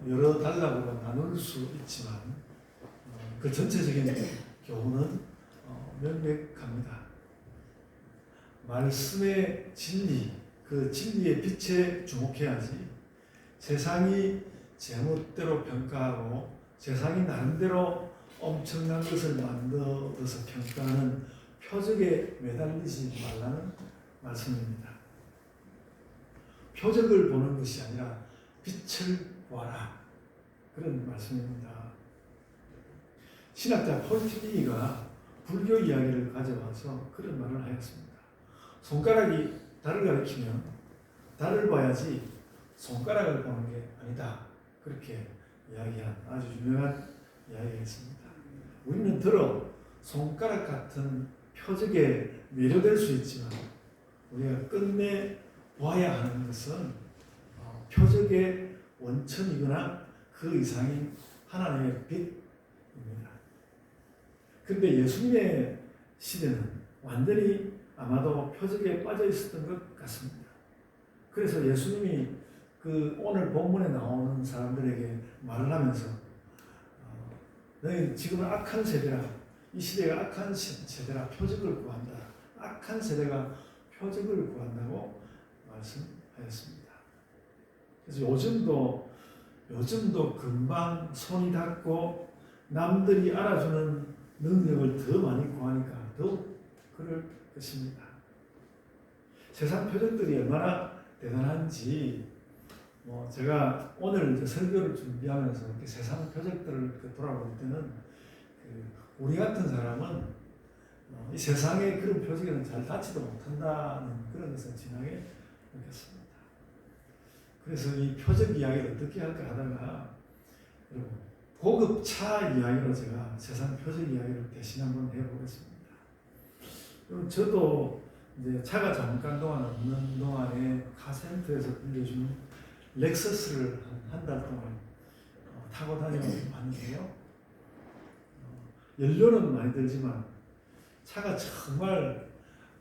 여러 단락으로 나눌 수 있지만 그 전체적인 교훈은 명백합니다. 말씀의 진리, 그 진리의 빛에 주목해야지 세상이 제멋대로 평가하고 세상이 나름대로 엄청난 것을 만들어서 평가하는 표적에 매달리지 말라는 말씀입니다. 표적을 보는 것이 아니라 빛을 보아라, 그런 말씀입니다. 신학자 폴티니가 불교 이야기를 가져와서 그런 말을 하였습니다. 손가락이 달을 가리키면 달을 봐야지 손가락을 보는 게 아니다, 그렇게 이야기한 아주 유명한 이야기가 있습니다. 우리는 들어 손가락 같은 표적에 매료될 수 있지만 우리가 끝내 보아야 하는 것은 표적의 원천이거나 그 이상인 하나님의 빛입니다. 그런데 예수님의 시대는 완전히 아마도 표적에 빠져 있었던 것 같습니다. 그래서 예수님이 그 오늘 본문에 나오는 사람들에게 말을 하면서 너희 지금은 악한 세대라, 이 시대가 악한 세대라 표적을 구한다, 악한 세대가 표적을 구한다고 말씀하였습니다. 그래서 요즘도 금방 손이 닿고 남들이 알아주는 능력을 더 많이 구하니까 더 그럴 것입니다. 세상 표적들이 얼마나 대단한지 제가 오늘 설교를 준비하면서 이렇게 세상 표적들을 돌아볼 때는 우리 같은 사람은 이 세상의 그런 표적에는 잘 닿지도 못한다는 그런 것을 진하게 느꼈습니다. 그래서 이 표적 이야기를 어떻게 할까 하다가 고급 차 이야기로 제가 세상 표적 이야기를 대신 한번 해보겠습니다. 그럼 저도 이제 차가 잠깐 동안 없는 동안에 카센터에서 빌려준 렉서스를 한 달 동안 타고 다녀왔는데요. 연료는 많이 들지만 차가 정말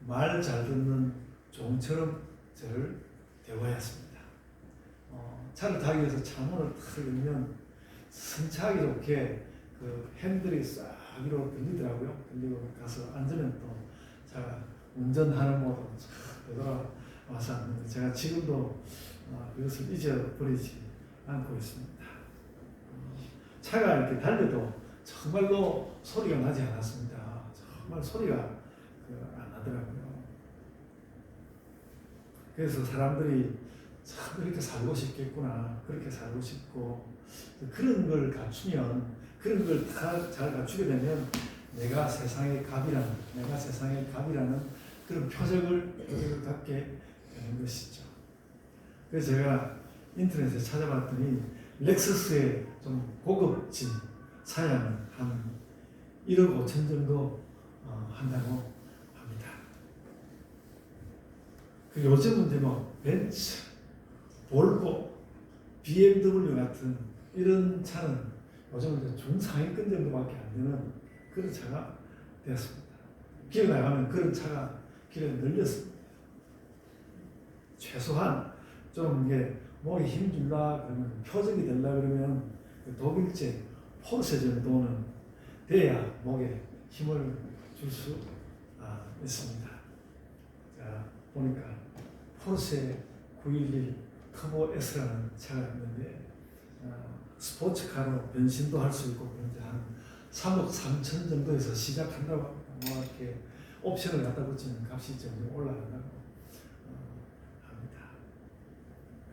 말 잘 듣는 종처럼 저를 대우하였습니다. 차를 타기 위해서 차문을 탁 열면 승차하기 좋게 그 핸들이 싹 위로 들리더라고요. 그리고 가서 앉으면 또 차가 운전하는 모드로 쫙 되돌아와서 왔는데 제가 지금도 그것을 잊어버리지 않고 있습니다. 차가 이렇게 달려도 정말로 소리가 나지 않았습니다. 정말 소리가 안 나더라고요. 그래서 사람들이 참 그렇게 살고 싶겠구나, 그렇게 살고 싶고 그런 걸 갖추면, 그런 걸 다 잘 갖추게 되면 내가 세상의 갑이라는 그런 표적을 갖게 되는 것이죠. 그래서 제가 인터넷에 찾아봤더니 렉서스의 좀 고급진 사양은 한 1억 5천 정도 한다고 합니다. 요즘은 이제 벤츠, 볼보, BMW 같은 이런 차는 요즘은 이제 중상위권 정도밖에 안 되는 그런 차가 되었습니다. 길에 나가면 그런 차가 길에 늘렸습니다. 최소한 좀 이게 목에 힘 줄라 그러면, 표적이 되려 그러면 독일제 포르쉐 정도는 돼야 목에 힘을 줄 수 있습니다. 자, 보니까 포르쉐 911 터보 S라는 차가 있는데 스포츠카로 변신도 할 수 있고 그런데 한 3억 3천 정도에서 시작한다고 이렇게 옵션을 갖다 붙이면 값이 점점 올라간다고 합니다.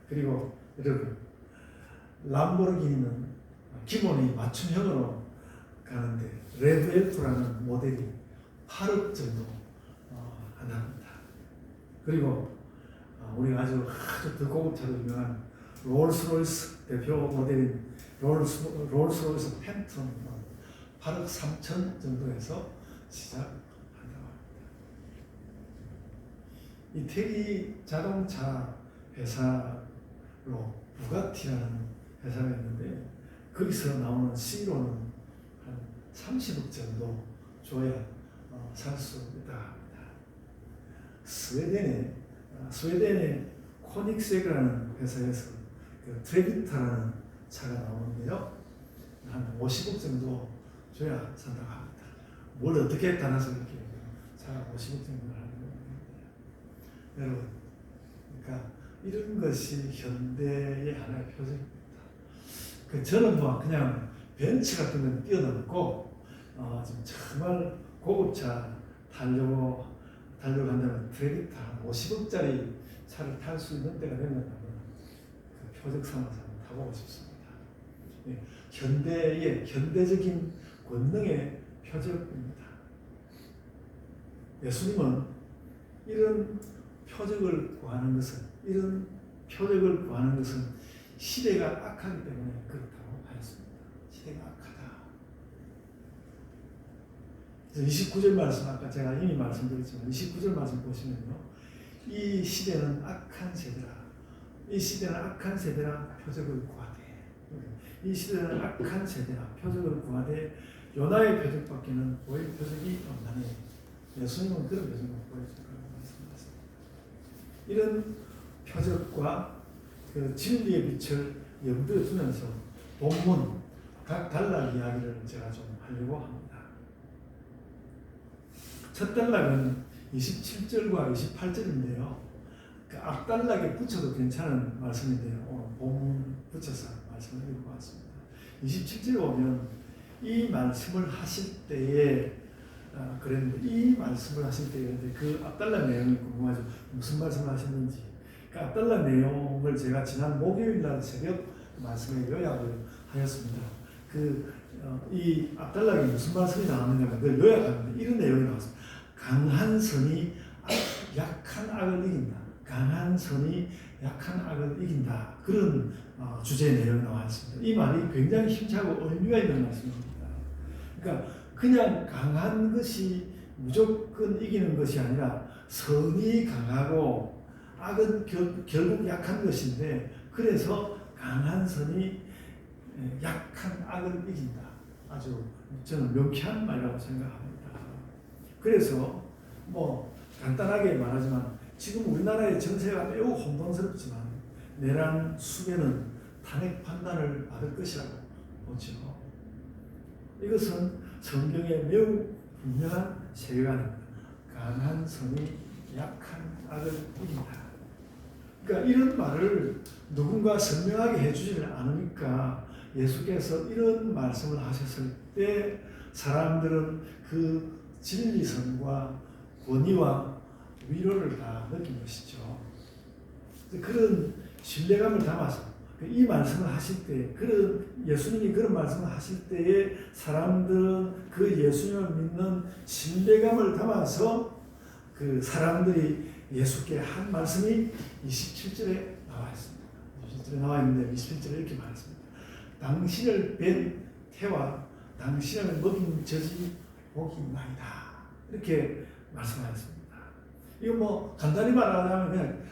그리고 여러분, 람보르기니는 기본이 맞춤형으로 가는데 레브엘프라는 모델이 8억 정도 한답니다. 그리고 우리가 아주 더 고급차로 유명한 롤스로이스 대표 모델인 롤스로이스 팬텀 8억 3천 정도에서 시작한다고 합니다. 이태리 자동차 회사로 부가티라는 회사가 있는데 거기서 나오는 C로는 한 30억 정도 줘야 살 수 있다고 합니다. 스웨덴의 코닉세그라는 회사에서 그 트레비타라는 차가 나오는데요. 한 50억 정도 줘야 산다고 합니다. 뭘 어떻게 따라서 이렇게 차가 50억 정도 하는 겁니다. 여러분, 그러니까 이런 것이 현대의 하나의 표적입니다. 저는 뭐 그냥 벤츠 같은 건 뛰어넘고 지금 정말 고급차 타려고 한다면 트레비타 50억짜리 차를 탈 수 있는 때가 되면 그 표적 삼아서 타보고 싶습니다. 네, 현대적인 권능의 표적입니다. 예수님은 이런 표적을 구하는 것은 시대가 악하기 때문에 그렇다고 하였습니다. 시대가 악하다. 29절 말씀, 아까 제가 이미 말씀드렸지만 29절 말씀 보시면요, 이 시대는 악한 세대라. 이 시대는 악한 세대라 표적을 구하되. 이 시대는 악한 세대라 표적을 구하되 요나의 표적밖에는 보일 표적이 없나니. 예수님은 그런 표적을 보여줄 거라고 말씀하셨습니다. 이런 표적과 그 진리의 빛을 염두에 두면서 본문 각 단락 이야기를 제가 좀 하려고 합니다. 첫 단락은 27절과 28절인데요. 그 앞단락에 붙여도 괜찮은 말씀인데요. 오늘 본문 붙여서 말씀을 읽고 왔습니다. 27절에 오면 이 말씀을 하실 때에 그랬는데 이 말씀을 하실 때에 그 앞단락 내용이 궁금하죠. 무슨 말씀을 하셨는지. 그 앞단락 내용을 제가 지난 목요일 날 새벽 말씀에 요약을 하였습니다. 이 앞단락에 무슨 말씀이 나왔느냐면 그걸 요약하는데 이런 내용이 나왔습니다. 강한 선이 약한 악을 이긴다. 강한 선이 약한 악을 이긴다. 그런 주제의 내용이 나와 있습니다. 이 말이 굉장히 힘차고 의미가 있는 말씀입니다. 그러니까 그냥 강한 것이 무조건 이기는 것이 아니라 선이 강하고 악은 결국 약한 것인데 그래서 강한 선이 약한 악을 이긴다. 아주 저는 명쾌한 말이라고 생각합니다. 그래서 뭐 간단하게 말하지만 지금 우리나라의 정세가 매우 혼돈스럽지만 내란 수배는 탄핵 판단을 받을 것이라고 보죠. 이것은 성경의 매우 분명한 세계관입니다. 강한 선이 약한 악을 이긴다. 그러니까 이런 말을 누군가 설명하게 해주지를 않으니까 예수께서 이런 말씀을 하셨을 때 사람들은 그 진리성과 권위와 위로를 다 느낀 것이죠. 그런 신뢰감을 담아서 이 말씀을 하실 때, 예수님이 그런 말씀을 하실 때에 사람들은 그 예수님을 믿는 신뢰감을 담아서 그 사람들이 예수께 한 말씀이 27절에 나와 있습니다. 27절에 나와 있는데 27절에 이렇게 말했습니다. 당신을 뵌 태와 당신을 먹인 젖이 복이 있나이다. 이렇게 말씀하셨습니다. 이거 뭐 간단히 말하자면 그냥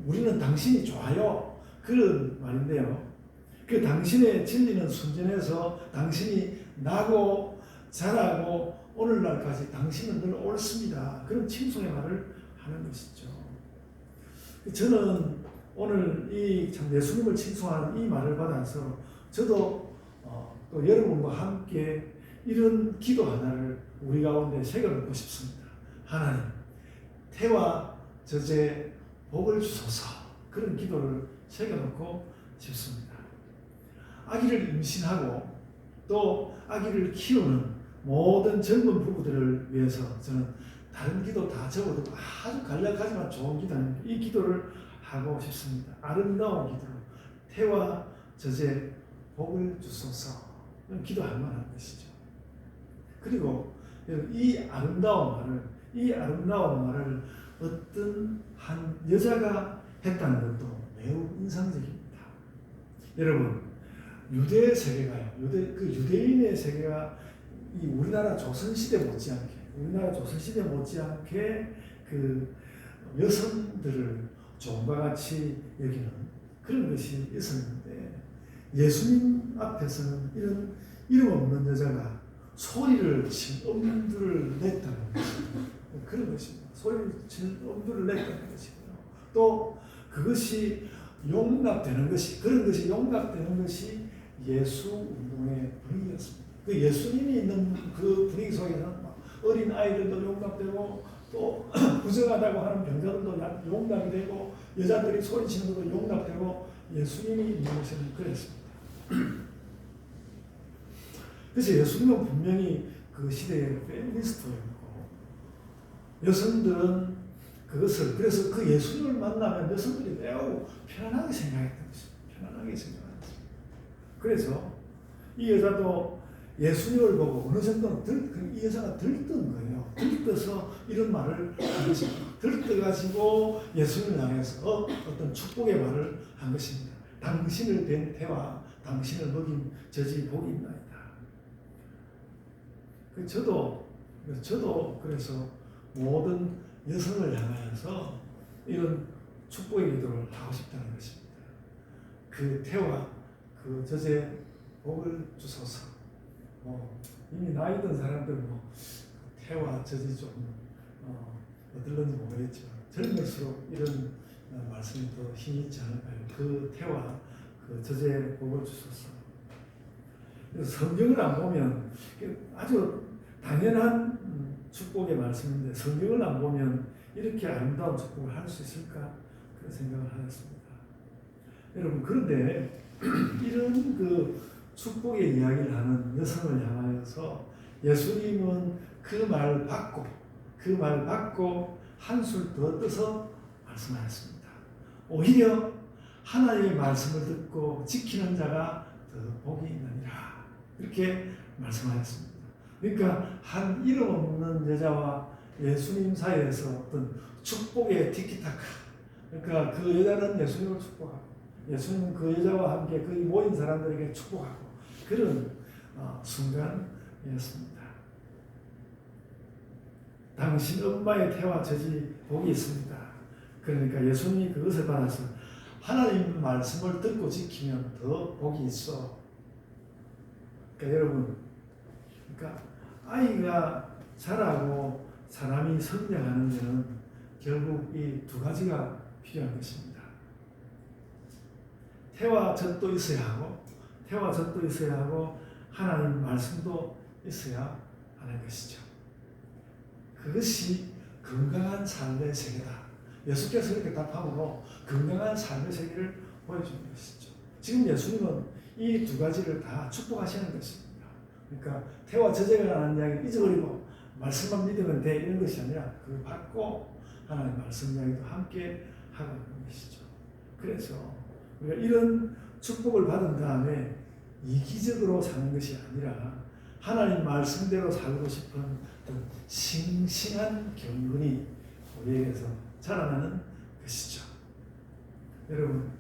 우리는 당신이 좋아요. 그런 말인데요. 그 당신의 진리는 순전해서 당신이 나고 자라고 오늘날까지 당신은 늘 옳습니다. 그런 칭송의 말을 하는 것이죠. 저는 오늘 이 참 예수님을 칭송하는 이 말을 받아서 저도 또 여러분과 함께 이런 기도 하나를 우리 가운데 새겨놓고 싶습니다. 하나님, 태와 젖에 복을 주소서. 그런 기도를 새겨놓고 싶습니다. 아기를 임신하고 또 아기를 키우는 모든 젊은 부부들을 위해서 저는 다른 기도 다 적어도 아주 간략하지만 좋은 기도입니다. 이 기도를 하고 싶습니다. 아름다운 기도로 태와 젖에 복을 주소서. 기도할 만한 것이죠. 그리고 이 아름다운 말을 어떤 한 여자가 했다는 것도 매우 인상적입니다. 여러분, 유대 세계가요. 유대인의 세계가 이 우리나라 조선시대 못지않게 그 여성들을 종과 같이 여기는 그런 것이 있었는데 예수님 앞에서는 이런 이름 없는 여자가 소리를 친 엄두를 냈다는 것입니다. 그런 것입니다. 소리를 친 엄두를 냈다는 것이고요. 또 그것이 용납되는 것이 예수 운동의 분위기였습니다. 그 예수님이 있는 그 분위기 속에서는 어린 아이들도 용납되고 또 부정하다고 하는 병자들도 용납이 되고 여자들이 소리치는 것도 용납되고 예수님이 있는 곳에는 그랬습니다. 그래서 예수님은 분명히 그 시대의 페미니스트였고 여성들은 그것을 그래서 그 예수님을 만나면 여성들이 매우 편안하게 생각했던 것입니다. 편안하게 생각했습니다. 그래서 이 여자도 예수님을 보고 어느 정도는 이 여자가 들뜬 거예요. 들떠서 이런 말을 한 것입니다. 들떠가지고 예수님을 향해서 어떤 축복의 말을 한 것입니다. 당신을 뵌 태와 당신을 먹인 젖이 복이 있나이다. 저도 그래서 모든 여성을 향하여서 이런 축복의 기도를 하고 싶다는 것입니다. 그 태와 그 젖의 복을 주소서. 이미 나이 든 사람들은 태와 젖이 좀 어떨런지 모르겠지만 젊을수록 이런 말씀이 더 힘이 있지 않을까요? 그 태와 그 젖의 복을 주소서. 성경을 안 보면 아주 당연한 축복의 말씀인데 성경을 안 보면 이렇게 아름다운 축복을 할 수 있을까? 그런 생각을 하였습니다. 여러분 그런데 이런 그 축복의 이야기를 하는 여성을 향하여서 예수님은 그 말 받고 한술 더 떠서 말씀하였습니다. 오히려 하나님의 말씀을 듣고 지키는 자가 더 복이 있느니라. 이렇게 말씀하였습니다. 그러니까 한 이름 없는 여자와 예수님 사이에서 어떤 축복의 티키타카. 그러니까 그 여자는 예수님을 축복하고 예수님은 그 여자와 함께 그 모인 사람들에게 축복하고 그런 순간이었습니다. 당신 엄마의 태와 젖이 복이 있습니다. 그러니까 예수님이 그것을 받아서 하나님 말씀을 듣고 지키면 더 복이 있어. 그러니까 여러분, 그러니까 아이가 자라고 사람이 성장하는 데는 결국 이 두 가지가 필요한 것입니다. 태와 젖도 있어야 하고 하나님 말씀도 있어야 하는 것이죠. 그것이 건강한 삶의 세계다. 예수께서 이렇게 답함으로 건강한 삶의 세계를 보여주는 것이죠. 지금 예수님은 이 두 가지를 다 축복하시는 것입니다. 그러니까 태와 젖에 관한 이야기를 잊어버리고 말씀만 믿으면 돼 이런 것이 아니라 그걸 받고 하나님 말씀 이야기도 함께 하고 있는 것이죠. 그래서 우리가 이런 축복을 받은 다음에 이기적으로 사는 것이 아니라 하나님 말씀대로 살고 싶은 싱싱한 경건이 우리에게서 자라나는 것이죠. 여러분,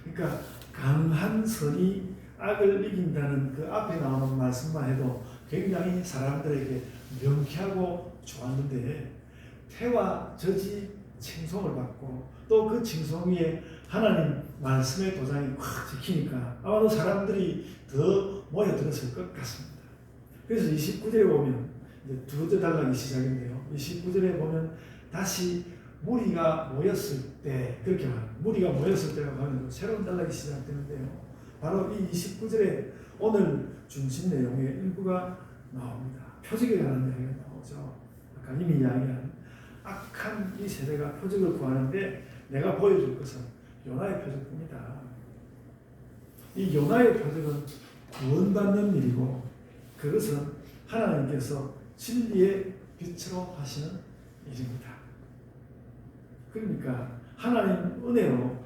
그러니까 강한 선이 악을 이긴다는 그 앞에 나오는 말씀만 해도 굉장히 사람들에게 명쾌하고 좋았는데 태와 젖이 칭송을 받고 또 그 칭송 위에 하나님 말씀의 도장이 확 찍히니까 아마도 사람들이 더 모여들었을 것 같습니다. 그래서 29절에 보면 이제 두 번째 단락이 시작인데요. 29절에 보면 다시 무리가 모였을 때 그렇게 말합니다. 무리가 모였을 때라고 하면 새로운 단락이 시작되는데요. 바로 이 29절에 오늘 중심 내용의 일부가 나옵니다. 표적에 관한 이야기가 나오죠. 아까 이미 이야기한 악한 이 세대가 표적을 구하는데 내가 보여줄 것은 요나의 표적입니다. 이 요나의 표적은 구원받는 일이고 그것은 하나님께서 진리의 빛으로 하시는 일입니다. 그러니까 하나님 은혜로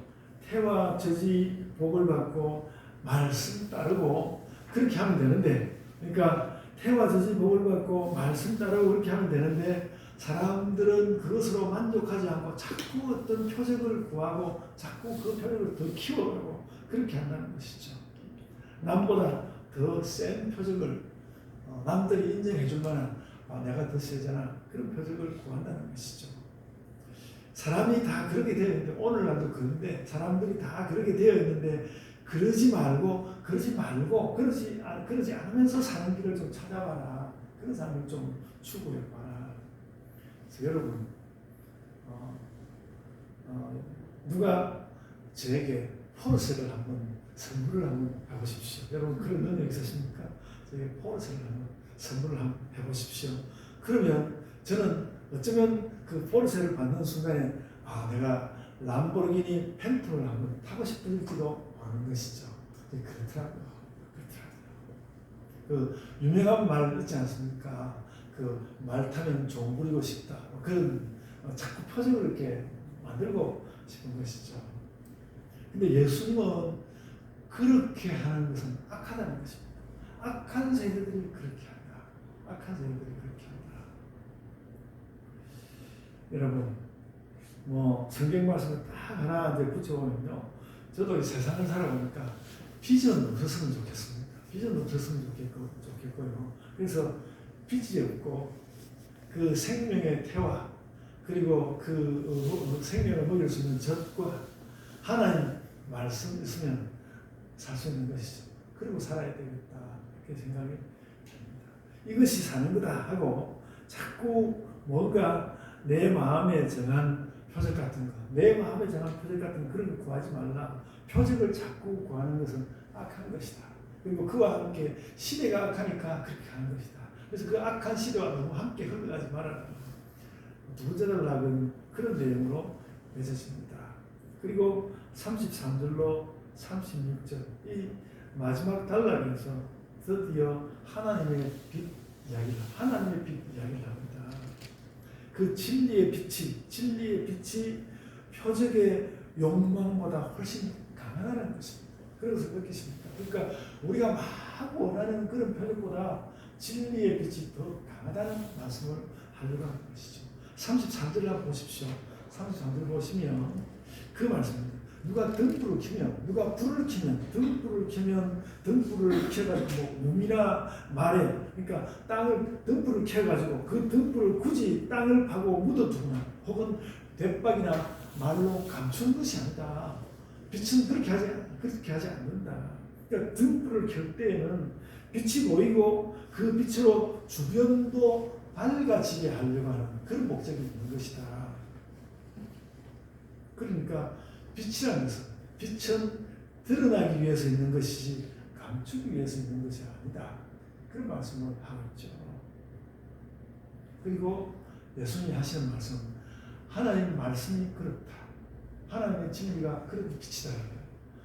태와 젖이 복을 받고 말씀 따르고 그렇게 하면 되는데 그러니까 태와 젖이 복을 받고 말씀 따르고 그렇게 하면 되는데 사람들은 그것으로 만족하지 않고 자꾸 어떤 표적을 구하고 자꾸 그 표적을 더 키워가고 그렇게 한다는 것이죠. 남보다 더 센 표적을 남들이 인정해 줄 만한 내가 더 세잖아 그런 표적을 구한다는 것이죠. 사람이 다 그렇게 되어 있는데 오늘날도 그런데 사람들이 다 그렇게 되어 있는데 그러지 않으면서 사는 길을 좀 찾아봐라. 그런 사람을 좀 추구해봐라. 그래서 여러분 누가 저에게 포르쉐를 한번 선물을 한번 해보십시오. 여러분 그런 능력 있으십니까? 저희 포르쉐를 한번 선물을 한번 해보십시오. 그러면 저는 어쩌면 그 포르쉐를 받는 순간에 내가 람보르기니 팬텀을 한번 타고 싶을지도 모르는 것이죠. 그렇더라고요. 그 유명한 말 있지 않습니까? 그 말 타면 종 부리고 싶다. 그런 자꾸 표정을 이렇게 만들고 싶은 것이죠. 근데 예수님은 그렇게 하는 것은 악하다는 것입니다. 악한 세대들이 그렇게 한다. 악한 세대들이 그렇게 한다. 여러분, 성경 말씀을 딱 하나 이제 붙여보면요. 저도 이 세상을 살아보니까 비전 없었으면 좋겠습니다. 비전 없었으면 좋겠고요. 그래서 빛이 없고 그 생명의 태와 그리고 그 생명을 먹일 수 있는 젖과 하나님 말씀 있으면 살 수 있는 것이죠. 그리고 살아야 되겠다 이렇게 생각이 듭니다. 이것이 사는 거다 하고 자꾸 뭔가 내 마음에 정한 표적 같은 거, 내 마음에 정한 표적 같은 거 그런 거 구하지 말라. 표적을 자꾸 구하는 것은 악한 것이다. 그리고 그와 함께 시대가 악하니까 그렇게 하는 것이다. 그래서 그 악한 시대와 너무 함께 흘러가지 말아라. 두 번째 단락은 그런 내용으로 맺어집니다. 그리고 33절로 36절 이 마지막 단락에서 드디어 하나님의 빛 이야기를 합니다. 그 진리의 빛이 표적의 욕망보다 훨씬 강하다는 것입니다. 그래서 그렇겠습니까? 그러니까 우리가 막 원하는 그런 표적보다 진리의 빛이 더 강하다는 말씀을 하려고 하는 것이죠. 33절을 한번 보십시오. 33절 보시면 그 말씀입니다. 누가 등불을 켜면, 누가 불을 켜면, 등불을 켜가지고 몸이나 말에, 그러니까 등불을 켜가지고 그 등불을 굳이 땅을 파고 묻어두거나 혹은 대박이나 말로 감추는 것이 아니다. 빛은 그렇게 하지 않는다. 그러니까 등불을 켤 때에는 빛이 보이고 그 빛으로 주변도 밝아지게 하려고 하는 그런 목적이 있는 것이다. 그러니까 빛이라는 것은 빛은 드러나기 위해서 있는 것이지 감추기 위해서 있는 것이 아니다. 그런 말씀을 하고 있죠. 그리고 예수님이 하시는 말씀, 하나님 말씀이 그렇다. 하나님의 진리가 그렇게 빛이다.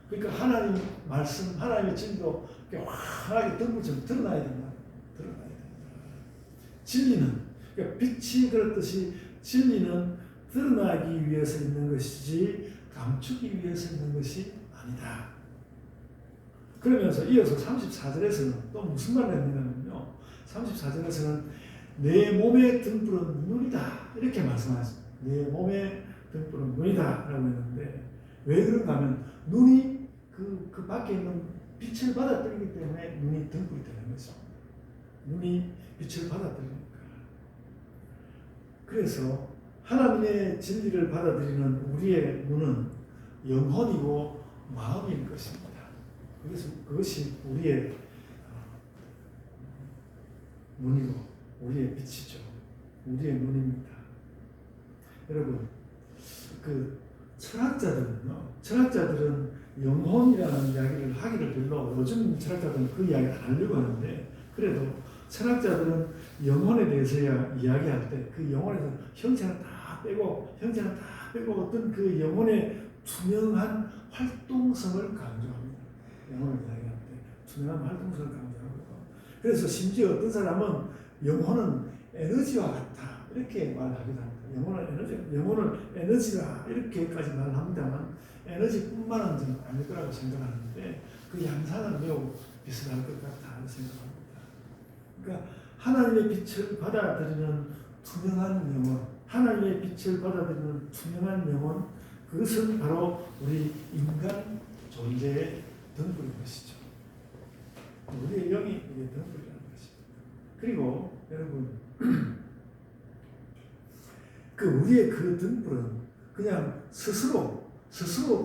그러니까 하나님 말씀, 하나님의 진리도 환하게 등불처럼 드러나야 된다. 진리는, 그러니까 빛이 그렇듯이 진리는 드러나기 위해서 있는 것이지 감추기 위해서 있는 것이 아니다. 그러면서 이어서 34절에서는 또 무슨 말을 했느냐면요. 34절에서는 내 몸의 등불은 눈이다. 이렇게 말씀하죠. 내 몸의 등불은 눈이다. 라고 했는데 왜 그런가 하면 눈이 그 밖에 있는 빛을 받아들이기 때문에 눈이 등불이 되는 거죠. 눈이 빛을 받아들이니까. 그래서 하나님의 진리를 받아들이는 우리의 눈은 영혼이고 마음인 것입니다. 그것이 우리의 눈이고 우리의 빛이죠. 우리의 눈입니다. 여러분, 그 철학자들은 영혼이라는 이야기를 하기를 별로 요즘 철학자들은 그 이야기를 안 하려고 하는데 그래도 철학자들은 영혼에 대해서 이야기할 때 그 영혼에서 형체는 다 빼고 어떤 그 영혼의 투명한 활동성을 강조합니다. 영혼을 이야기할 때 투명한 활동성을 강조하고 그래서 심지어 어떤 사람은 영혼은 에너지와 같다 이렇게 말하기도 합니다. 영혼을 에너지라 이렇게까지 말합니다만 에너지뿐만은 저는 아닐 거라고 생각하는데 그 양상은 매우 비슷할 것 같다 생각합니다. 그러니까 하나님의 빛을 받아들이는 투명한 영혼, 하나님의 빛을 받아들이는 투명한 영혼, 그것은 바로 우리 인간 존재의 등불인 것이죠. 우리의 영이 우리의 등불이라는 것입니다. 그리고 여러분, 우리의 그 등불은 그냥 스스로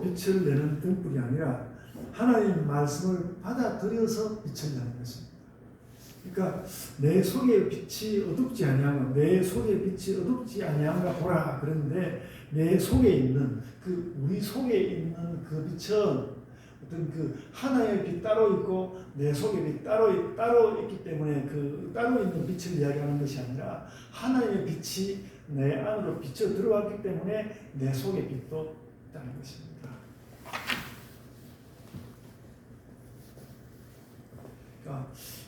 빛을 내는 등불이 아니라 하나님 말씀을 받아들여서 빛을 내는 것입니다. 그러니까 내 속에 빛이 어둡지 아니하면 내 속에 빛이 어둡지 아니한가 보라 그런데 내 속에 있는 우리 속에 있는 그 빛은 어떤 그 하나의 빛 따로 있고 내 속의 빛 따로 있기 때문에 그 따로 있는 빛을 이야기하는 것이 아니라 하나의 빛이 내 안으로 비쳐 들어왔기 때문에 내 속의 빛도 있다는 것입니다. 그러니까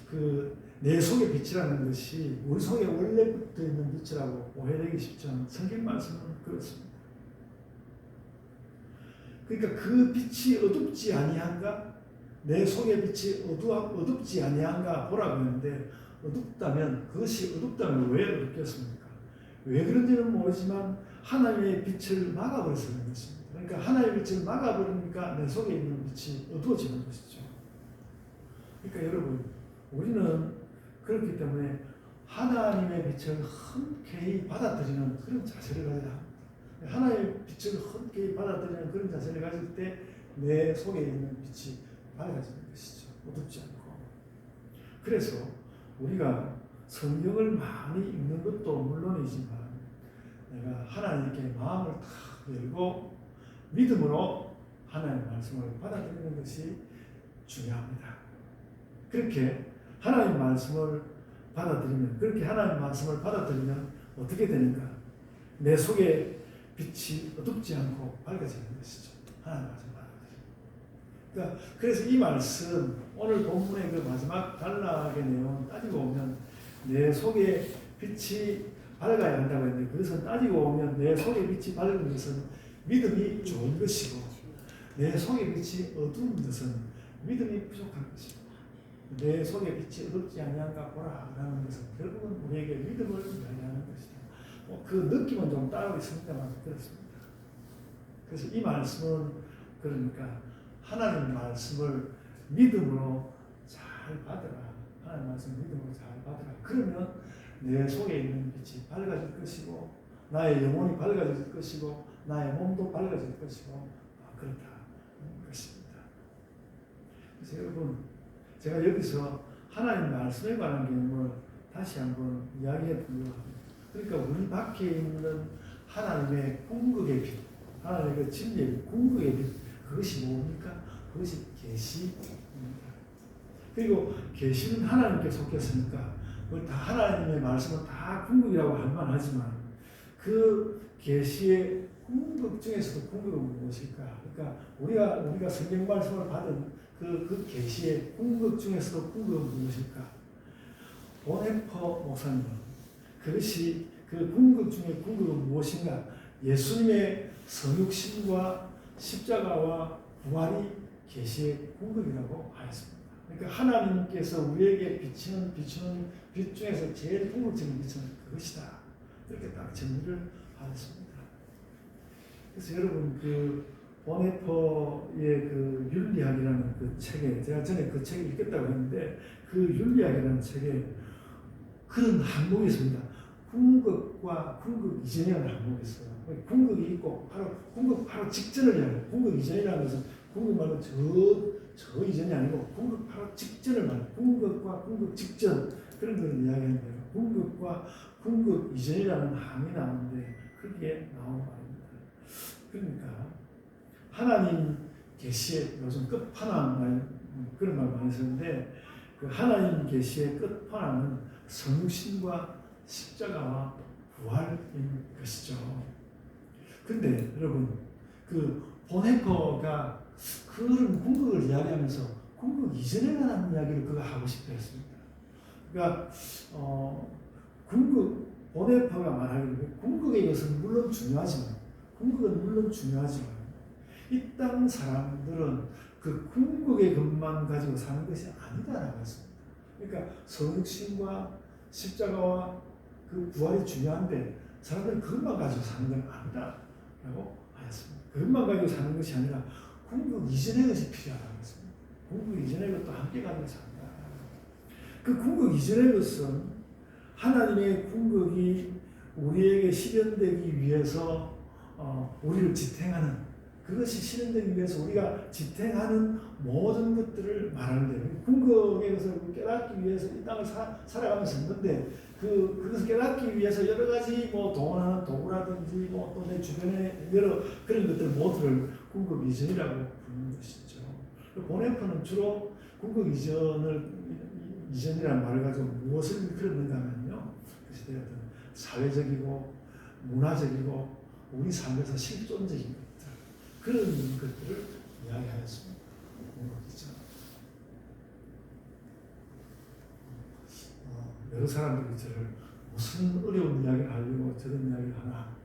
그 내 속의 빛이라는 것이 우리 속에 원래 붙어 있는 빛이라고 오해되기 쉽지만 성경 말씀은 그렇습니다. 그러니까 그 빛이 어둡지 아니한가? 내 속의 빛이 어둡지 아니한가 보라고 하는데 그것이 어둡다면 왜 어둡겠습니까? 왜 그런지는 모르지만 하나님의 빛을 막아버려서 그런 것입니다. 그러니까 하나님의 빛을 막아버리니까 내 속에 있는 빛이 어두워지는 것이죠. 그러니까 여러분, 우리는 그렇기 때문에 하나님의 빛을 흔쾌히 받아들이는 그런 자세를 가져야 합니다. 하나님의 빛을 흔쾌히 받아들이는 그런 자세를 가질 때 내 속에 있는 빛이 밝아지는 것이죠. 어둡지 않고. 그래서 우리가 성경을 많이 읽는 것도 물론이지만 내가 하나님께 마음을 탁 열고 믿음으로 하나님의 말씀을 받아들이는 것이 중요합니다. 그렇게 하나님 말씀을 받아들이면 어떻게 되는가? 내 속에 빛이 어둡지 않고 밝아지는 것이죠. 하나님 말씀 받아들이면. 그러니까 그래서 이 말씀, 오늘 본문의 그 마지막 단락의 내용을 따지고 보면 내 속에 빛이 밝아야 한다고 했는데 그것은 따지고 보면 내 속에 빛이 밝은 것은 믿음이 좋은 것이고 내 속에 빛이 어두운 것은 믿음이 부족한 것입니다. 내 속에 빛이 어둡지 아니한가 보라 라는 것은 결국은 우리에게 믿음을 이야기하는 것이다. 그 느낌은 좀 따로 있습니다만 그렇습니다. 그래서 이 말씀은 그러니까 하나님 말씀을 믿음으로 잘 받으라. 하나님 말씀을 믿음으로 잘 받으라. 그러면 내 속에 있는 빛이 밝아질 것이고 나의 영혼이 밝아질 것이고 나의 몸도 밝아질 것이고 그렇다는 것입니다. 그래서 여러분, 제가 여기서 하나님 말씀에 관한 개념을 다시 한번 이야기해 보려고 합니다. 그러니까 우리 밖에 있는 하나님의 궁극의 빛, 하나님의 진리의 궁극의 빛, 그것이 뭡니까? 그것이 계시입니다. 그리고 계시는 하나님께 속했으니까 다 하나님의 말씀은 다 궁극이라고 할 만하지만 그 계시의 궁극 중에서도 궁극은 무엇일까? 그러니까 우리가 성경 말씀을 받은 그 계시의 궁극 중에서도 궁극은 무엇일까? 보네퍼 목사님은 그것이 그 궁극 중에 궁극은 무엇인가? 예수님의 성육신과 십자가와 부활이 계시의 궁극이라고 하였습니다. 그러니까 하나님께서 우리에게 비치는 빛 중에서 제일 궁극적인 빛은 그것이다. 이렇게 딱 정리를 하였습니다. 그래서 여러분 보네퍼의 그 윤리학이라는 그 책에 제가 전에 그 책을 읽겠다고 했는데 그 윤리학이라는 책에 그런 항목이 있습니다. 궁극과 궁극 이전이라는 항목이 있어요. 궁극이 있고 궁극 바로 직전을 이야기해요. 궁극 이전이라는 것은 궁극 말고 저 이전이 아니고 궁극 바로 직전을 말해요. 궁극과 궁극 직전 그런 걸 이야기하는데요. 궁극과 궁극 이전이라는 항이 나오는데 그게 나오는 말입니다. 그러니까 하나님 계시의 요즘 끝판왕 그런 말 많이 쓰는데 그 하나님 계시의 끝판왕은 성신과 십자가와 부활인 것이죠. 근데 여러분 그 보네퍼가 그런 궁극을 이야기하면서 궁극 이전에 관한 이야기를 그가 하고 싶어 했습니다. 그러니까 보네퍼가 말하기를 궁극의 것은 물론 중요하지만 이 땅 사람들은 그 궁극의 것만 가지고 사는 것이 아니다라고 했습니다. 그러니까 성육신과 십자가와 그 부활이 중요한데 사람들은 그것만 가지고 사는 건 아니다라고 하였습니다. 그것만 가지고 사는 것이 아니라 궁극 이전의 것이 필요하다고 했습니다. 궁극 이전의 것도 함께 가지고 산다. 그 궁극 이전의 것은 하나님의 궁극이 우리에게 실현되기 위해서 우리를 지탱하는 그것이 실현되기 위해서 우리가 지탱하는 모든 것들을 말하는데 궁극의 것을 깨닫기 위해서 이 땅을 살아가면서 있는데 그것을 깨닫기 위해서 여러 가지 동원하는 도구라든지 또 내 주변에 여러 그런 것들 모두를 궁극 이전이라고 부르는 것이죠. 보네퍼는 주로 궁극 이전이라는 말을 가지고 무엇을 일컬었는가 하면요. 그 시대의 어떤 사회적이고 문화적이고 우리 삶에서 실존적인 것들 그런 것들을 이야기하였습니다. 궁극이죠. 여러 사람들이 저를 무슨 어려운 이야기를 하려고 저런 이야기를 하나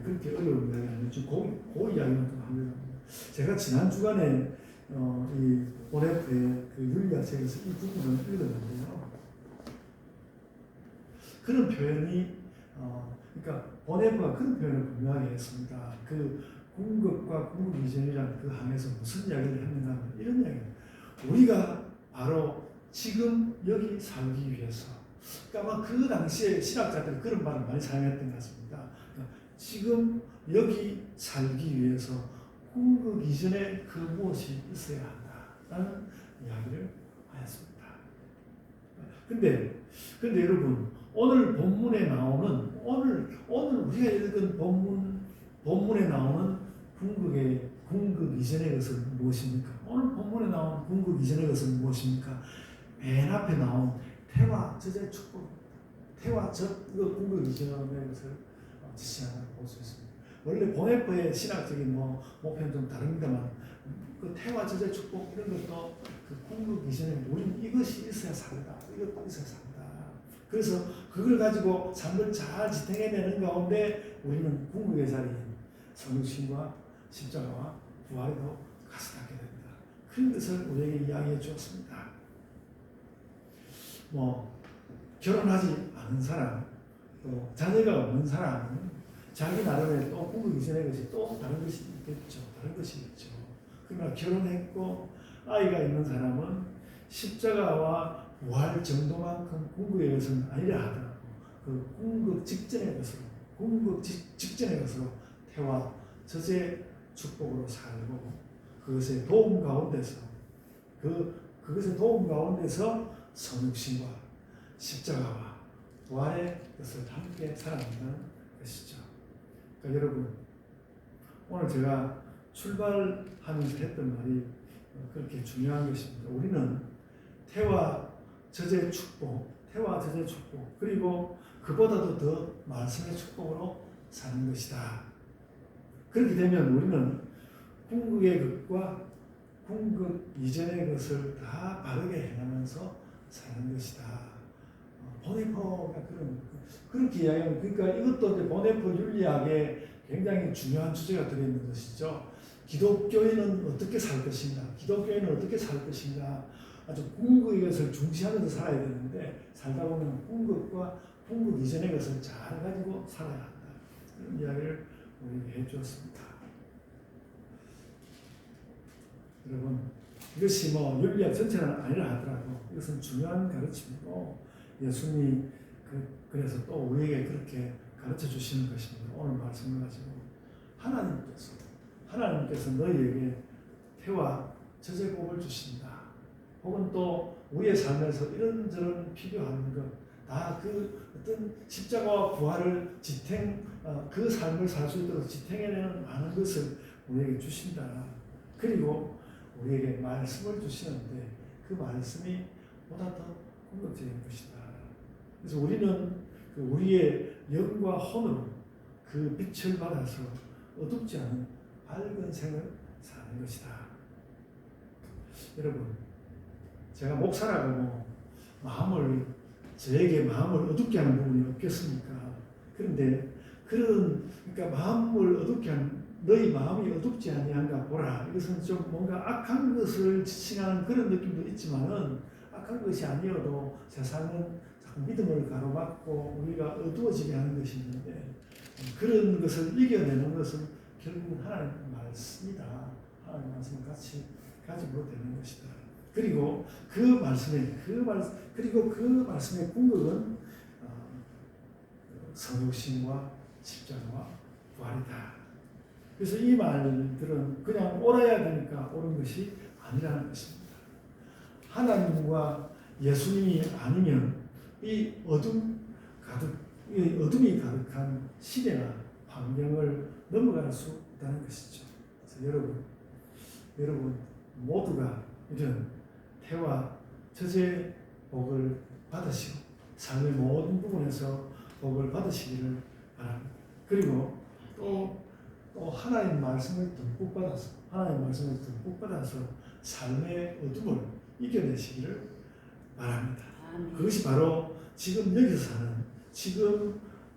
그렇게 어려운 이야기 아니에요. 그 이야기만 좀 합니다. 제가 지난 주간에 이 보네프의 그 율리아 책에서 이 부분을 읽었는데요. 그런 표현이 그러니까 보네프가 그런 표현을 분명하게 했습니다. 그 궁극과 궁극 이전이라는 그 항에서 무슨 이야기를 했는가 하면 이런 이야기입니다. 우리가 바로 지금 여기 살기 위해서 그러니까 아마 그 당시에 신학자들이 그런 말을 많이 사용했던 것 같습니다. 그러니까 지금 여기 살기 위해서 궁극 이전에 그 무엇이 있어야 한다라는 이야기를 하였습니다. 근데 여러분 오늘 본문에 나오는 오늘 우리가 읽은 본문에 나오는 궁극 이전의 것은 무엇입니까? 오늘 본문에 나온 궁극 이전의 것은 무엇입니까? 맨 앞에 나온 태와 젖의 축복, 태와 젖 궁극 이전의 것을 지시하는 볼 수 있습니다. 원래 보네퍼의 신학적인 목표는 좀 다릅니다만 그 태와 젖의 축복 이런 것도 그 궁극 이전에 우리는 이것이 있어야 산다. 이것도 있어야 산다. 그래서 그걸 가지고 삶을 잘 지탱해내는 가운데 우리는 궁극의 자리인 성육신과 십자가와 부활에도 같이 닿게 됩니다. 그런 것을 우리에게 이야기해 주었습니다. 결혼하지 않은 사람, 또 자녀가 없는 사람은 자기 나름의 또 궁극 이전의 것이 또 다른 것이 있겠죠. 다른 것이 있죠. 그러나 결혼했고 아이가 있는 사람은 십자가와 부활 정도만큼 궁극의 것은 아니라 하더라도 그 궁극 직전의 것으로 태와 젖의 축복으로 살고 그것의 도움 가운데서 성육신과 십자가와 부활의 것을 함께 살아가는 것이죠. 그러니까 여러분 오늘 제가 출발하면서 했던 말이 그렇게 중요한 것입니다. 우리는 태와 젖의 축복 그리고 그보다도 더 말씀의 축복으로 사는 것이다. 그렇게 되면 우리는 궁극의 것과 궁극 이전의 것을 다 바르게 행하면서 사는 것이다. 보네퍼가 그렇게 이야기하면 그러니까 이것도 이제 보네퍼 윤리학에 굉장히 중요한 주제가 들어있는 것이죠. 기독교인은 어떻게 살 것인가? 아주 궁극의 것을 중시하면서 살아야 되는데 살다 보면 궁극과 궁극 이전의 것을 잘 가지고 살아야 한다. 이런 이야기를 우리에게 해주었습니다. 여러분 이것이 윤리학 전체는 아니라 하더라도 이것은 중요한 가르침이고 예수님이 그래서 또 우리에게 그렇게 가르쳐 주시는 것입니다. 오늘 말씀을 가지고 하나님께서 너희에게 태와 젖의 복을 주신다. 혹은 또 우리의 삶에서 이런저런 필요한 것, 다 그 어떤 십자가와 부활을 그 삶을 살 수 있도록 지탱해내는 많은 것을 우리에게 주신다. 그리고 우리에게 말씀을 주시는데 그 말씀이 보다 더 궁극적인 것이다. 그래서 우리는 우리의 영과 혼으로 그 빛을 받아서 어둡지 않은 밝은 생을 사는 것이다. 여러분, 제가 목사라고 저에게 마음을 어둡게 하는 부분이 없겠습니까? 그런데 그러니까 마음을 어둡게 하는 너희 마음이 어둡지 아니한가 보라. 이것은 좀 뭔가 악한 것을 지칭하는 그런 느낌도 있지만은 악한 것이 아니어도 세상은 자꾸 믿음을 가로막고 우리가 어두워지게 하는 것이 있는데 그런 것을 이겨내는 것은 결국은 하나님 말씀이다. 하나님 말씀을 같이 가지고 되는 것이다. 그리고 그 말씀의 궁극은 성육신과 십자가와 부활이다. 그래서 이 말들은 그냥 옳아야 되니까 옳은 것이 아니라는 것입니다. 하나님과 예수님이 아니면 이 어둠이 가득한 시대나 환경을 넘어갈 수 없다는 것이죠. 그래서 여러분 모두가 이런 태와 저주의 복을 받으시고 삶의 모든 부분에서 복을 받으시기를 바랍니다. 그리고 또 하나님 말씀을 듬뿍 받아서 삶의 어둠을 이겨내시기를 바랍니다. 그것이 바로 지금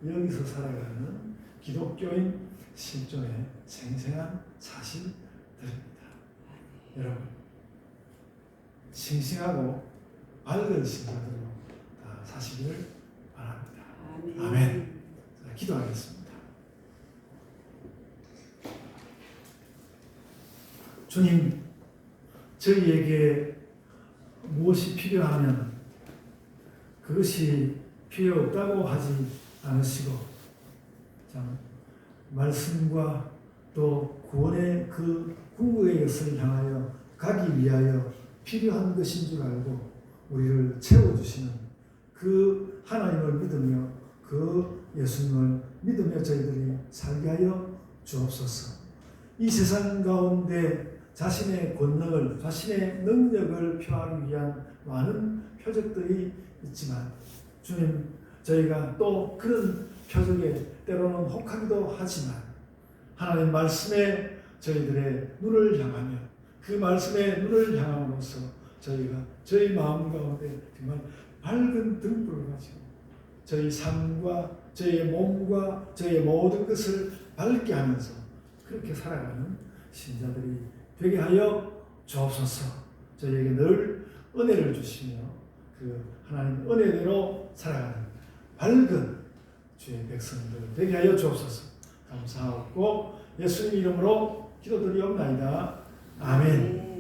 여기서 살아가는 기독교인 실존의 생생한 사실들입니다. 여러분, 싱싱하고 밝은 신자들로 다 사시기를 바랍니다. 아멘. 자, 기도하겠습니다. 주님, 저희에게 무엇이 필요하면 그것이 필요 없다고 하지 않으시고, 참 말씀과 또 구원의 그 궁극의 것을 향하여 가기 위하여 필요한 것인 줄 알고 우리를 채워주시는 그 하나님을 믿으며 그 예수님을 믿으며 저희들이 살게 하여 주옵소서. 이 세상 가운데 자신의 권능을, 자신의 능력을 표하기 위한 많은 표적들이 있지만 주님, 저희가 또 그런 표적에 때로는 혹하기도 하지만 하나님 말씀에 저희들의 눈을 향하며 그 말씀에 눈을 향함으로써 저희가 저희 마음 가운데 정말 밝은 등불을 가지고 저희 삶과 저희의 몸과 저희의 모든 것을 밝게 하면서 그렇게 살아가는 신자들이 되게 하여 주옵소서. 저희에게 늘 은혜를 주시며 그 하나님 은혜대로 살아가는 밝은 주의 백성들 되게 하여 주옵소서. 감사하고 예수님 이름으로 기도드리옵나이다. 아멘.